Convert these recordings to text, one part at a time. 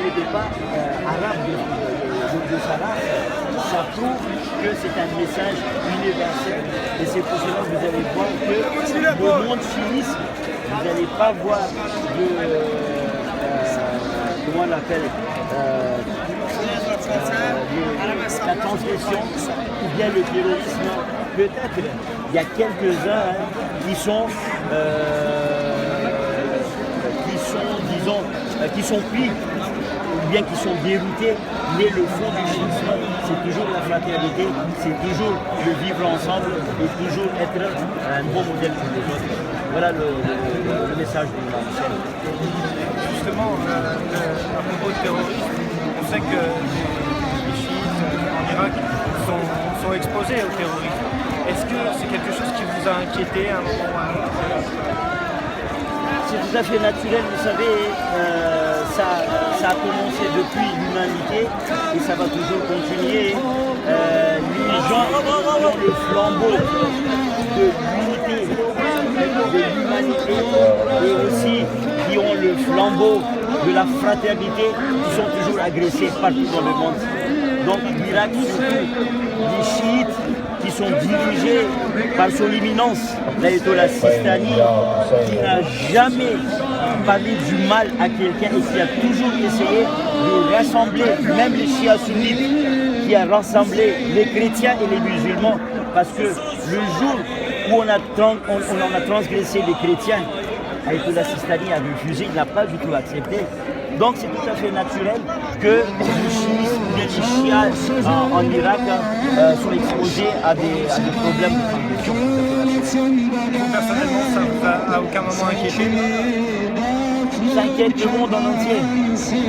n'était pas arabe de sa race, ça prouve que c'est un message universel. Et c'est pour cela que vous allez voir que le monde chiisme, vous n'allez pas voir de, comment on l'appelle, la transgression ou bien le terrorisme. Peut-être il y a quelques-uns disons, qui sont pris ou bien qui sont déroutés, mais le fond du chiisme, c'est toujours la fraternité, c'est toujours le vivre ensemble et toujours être un bon modèle pour les autres. Voilà le message de l'imam Hussein. Justement, à propos de terrorisme, on sait que les chiites en Irak sont exposés au terrorisme. Est-ce que c'est quelque chose qui vous a inquiété à un moment ou à un autre? C'est tout à fait naturel, vous savez, ça a commencé depuis l'humanité et ça va toujours continuer. Les gens qui ont le flambeau de l'unité, de l'humanité et aussi qui ont le flambeau de la fraternité, qui sont toujours agressés partout dans le monde. Donc l'Irak, les chiites, qui sont dirigés par son éminence, l'ayatollah Sistani, qui n'a jamais parlé du mal à quelqu'un et qui a toujours essayé de rassembler, même les chiites sunnites, qui a rassemblé les chrétiens et les musulmans, parce que le jour où on en a transgressé les chrétiens, l'ayatollah Sistani a refusé, il n'a pas du tout accepté. Donc c'est tout à fait naturel que les chiites en Irak soient exposés à des problèmes de transgression. Vous, personnellement, ça ne vous a à aucun moment inquiété? Ça inquiète le monde en entier,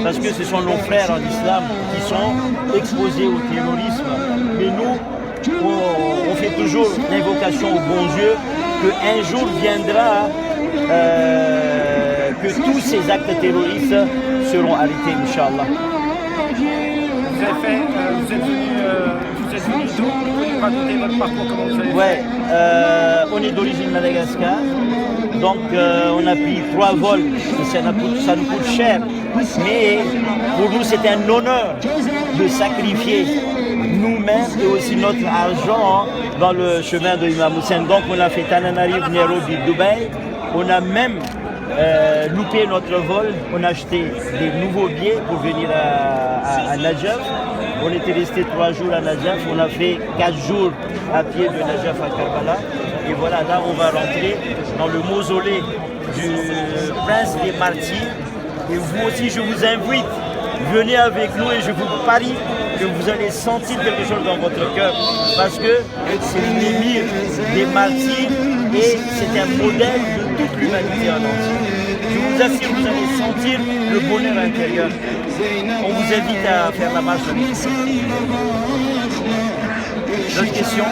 parce que ce sont nos frères en islam qui sont exposés au terrorisme. Mais nous, on fait toujours l'invocation au bon Dieu qu'un jour viendra que tous ces actes terroristes seront arrêtés, Inch'Allah. Vous êtes venu d'où? Vous pouvez nous raconter votre parcours, comment vous avez fait? Ouais, on est d'origine Madagascar, donc on a pris 3 vols, ça nous coûte cher, mais pour nous c'est un honneur de sacrifier nous-mêmes et aussi notre argent dans le chemin de l'imam Hussein. Donc on a fait Tananarive, Nairobi, Dubaï, on a même loupé notre vol, on a acheté des nouveaux billets pour venir à Najaf. On était resté 3 jours à Najaf, on a fait 4 jours à pied de Najaf à Karbala. Et voilà, là on va rentrer dans le mausolée du prince des martyrs. Et vous aussi, je vous invite, venez avec nous et je vous parie que vous allez sentir quelque chose dans votre cœur. Parce que c'est l'émir des martyrs et c'est un modèle de toute l'humanité en entier. Je vous assure, vous allez sentir le bonheur intérieur. On vous invite à faire la marche avec nous. D'autres questions?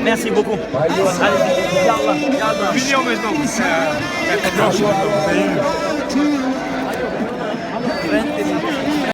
Merci beaucoup. Allez, Yallah. Millions maintenant.